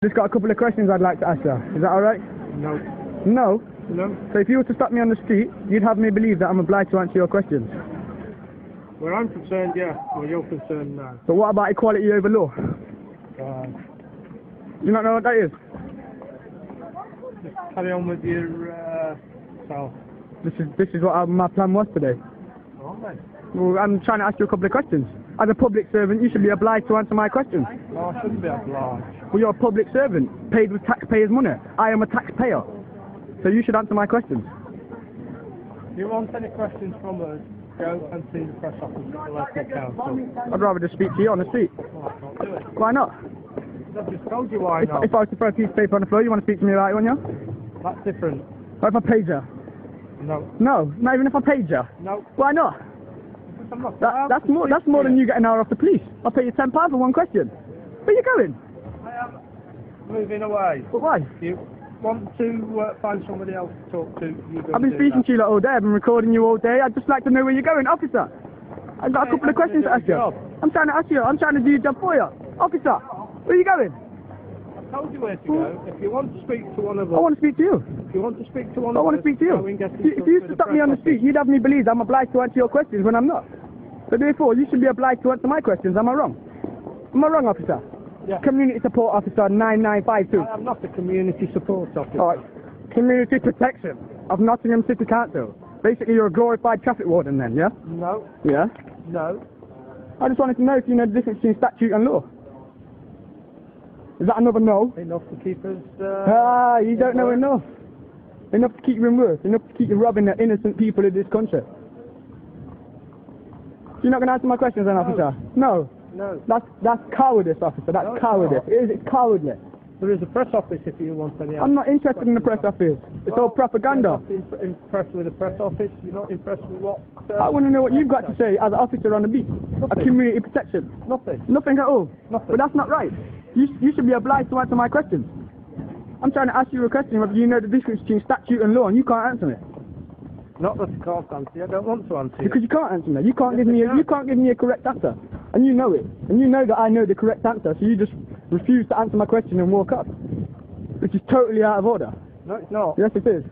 Just got a couple of questions I'd like to ask you. Is that alright? No. No? No. So if you were to stop me on the street, you'd have me believe that I'm obliged to answer your questions. Where I'm concerned, yeah. Where you're concerned, no. But what about equality over law? You not know what that is? Just carry on with your self. This is what my plan was today. Alright. Well, I'm trying to ask you a couple of questions. As a public servant, you should be obliged to answer my questions. No, I shouldn't be obliged. Well, you're a public servant, paid with taxpayers' money. I am a taxpayer. So you should answer my questions. If you want any questions from us, go and see the press office at the local council. I'd rather just speak to you on the street. Well, I can't do it. Why not? I've just told you why not. If I was to throw a piece of paper on the floor, you want to speak to me about it, wouldn't you? That's different. What if I paid you? No. No, not even if I paid you. No. Why not? I'm not That's more than you get an hour off the police. I'll pay you £10 for one question. Where are you going? I am moving away. But why? If you want to find somebody else to talk to, you go. I've been speaking to you all day. I've been recording you all day. I'd just like to know where you're going, officer. I've got a couple of questions to ask you. I'm trying to ask you. I'm trying to do your job for you, officer. Where are you going? I told you where to go. If you want to speak to one of us, I want to speak to you. If you want to speak to one I of us, want to speak to you. If you used to stop me on the street, you'd have me believe I'm obliged to answer your questions when I'm not. So therefore, you should be obliged to answer my questions. Am I wrong? Am I wrong, officer? Yeah. Community Support Officer 9952. I am not the community support officer. Alright. Community Protection of Nottingham City Council. Basically, you're a glorified traffic warden then, yeah? No. Yeah? No. I just wanted to know if you know the difference between statute and law. Is that another no? Enough to keep us. You don't know enough. Enough to keep you in work. Enough to keep you robbing the innocent people of this country. You're not going to answer my questions then, officer? No. No. That's cowardice, officer. That's cowardice. It's cowardly. There is a press office if you want any. I'm not interested in the press office. It's all propaganda. You're not impressed with the press office. You're not impressed with what. I want to know what you've got to say as an officer on the beat. Nothing. A community protection. Nothing. Nothing at all. Nothing. But that's not right. You should be obliged to answer my questions. I'm trying to ask you a question whether you know the difference between statute and law, and you can't answer me. Not that I can't answer you. I don't want to answer you. Because you can't answer me. You can't give me a correct answer, and you know it. And you know that I know the correct answer, so you just refuse to answer my question and walk up, which is totally out of order. No, it's not. Yes, it is.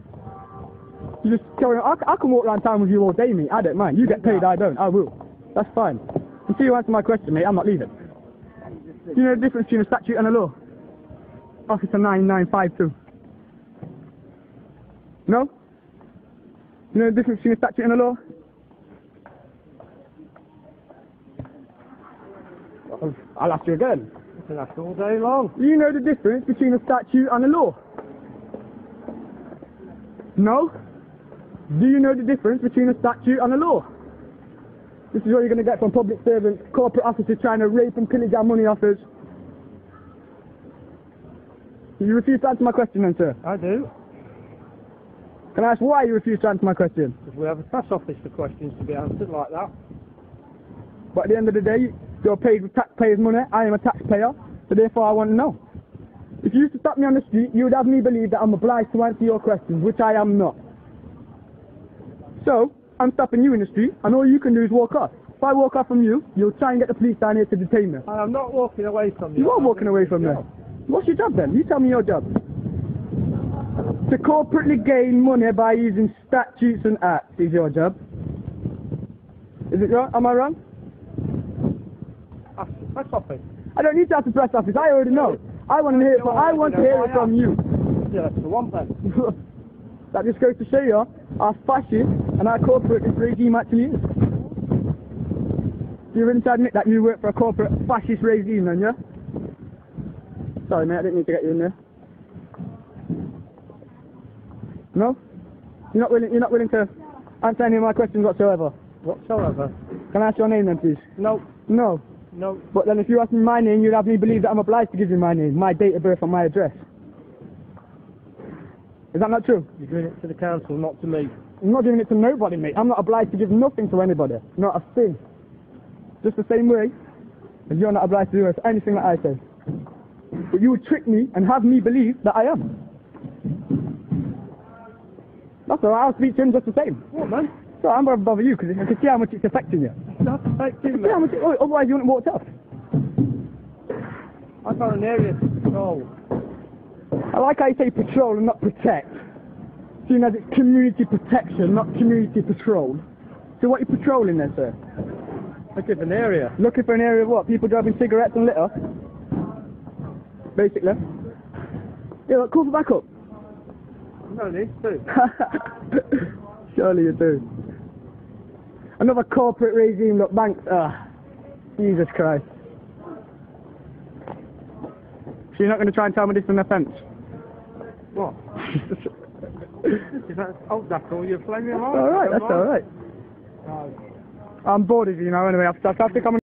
You just carry on. I can walk around town with you all day, mate. I don't mind. You get paid, I don't. I will. That's fine. Until you answer my question, mate, I'm not leaving. Do you know the difference between a statute and a law? Officer 9952. No? You know the difference between a statute and a law? I'll ask you again. You can ask all day long. Do you know the difference between a statute and a law? No? Do you know the difference between a statute and a law? This is what you're going to get from public servants, corporate officers trying to rape and pillage our money off us. You refuse to answer my question then, sir? I do. Can I ask why you refuse to answer my question? Because we have a press office for questions to be answered like that. But at the end of the day, you're paid with taxpayers' money. I am a taxpayer, so therefore I want to know. If you used to stop me on the street, you would have me believe that I'm obliged to answer your questions, which I am not. So, I'm stopping you in the street, and all you can do is walk off. If I walk off from you, you'll try and get the police down here to detain me. I am not walking away from you. You are walking away from me. What's your job then? You tell me your job. To corporately gain money by using statutes and acts is your job. Is it wrong? Am I wrong? Ask the press office. I don't need to ask the press office. I already know. I want to hear it from you. Yeah, that's the one thing. That just goes to show you how fascist and how corporate this regime actually is. You're willing to admit that you work for a corporate fascist regime then, yeah? Sorry mate, I didn't need to get you in there. No? You're not willing to answer any of my questions whatsoever? Whatsoever. Can I ask your name then please? No. No? No. But then if you ask me my name, you'd have me believe that I'm obliged to give you my name, my date of birth and my address. Is that not true? You're giving it to the council, not to me. I'm not giving it to nobody, mate. I'm not obliged to give nothing to anybody. Not a thing. Just the same way as you're not obliged to do anything that I say. But you would trick me and have me believe that I am. That's all right, I'll speak to him just the same. What, man? So I'm going to bother you because I can see how much it's affecting you. It's not affecting me. See how much otherwise you wouldn't walk off. I've got an area to control. I like how you say patrol and not protect. Seeing as it's community protection, not community patrol. So what are you patrolling there, sir? Looking for an area. Looking for an area of what? People driving cigarettes and litter? Basically. Yeah, look, call for backup. No, these two. Surely you do. Another corporate regime, look, banks. Jesus Christ. So you're not going to try and tell me this is an offence? What? Is that, oh, that's all you're flaming on? Alright, that's alright. No. I'm bored of you now anyway, I have to come and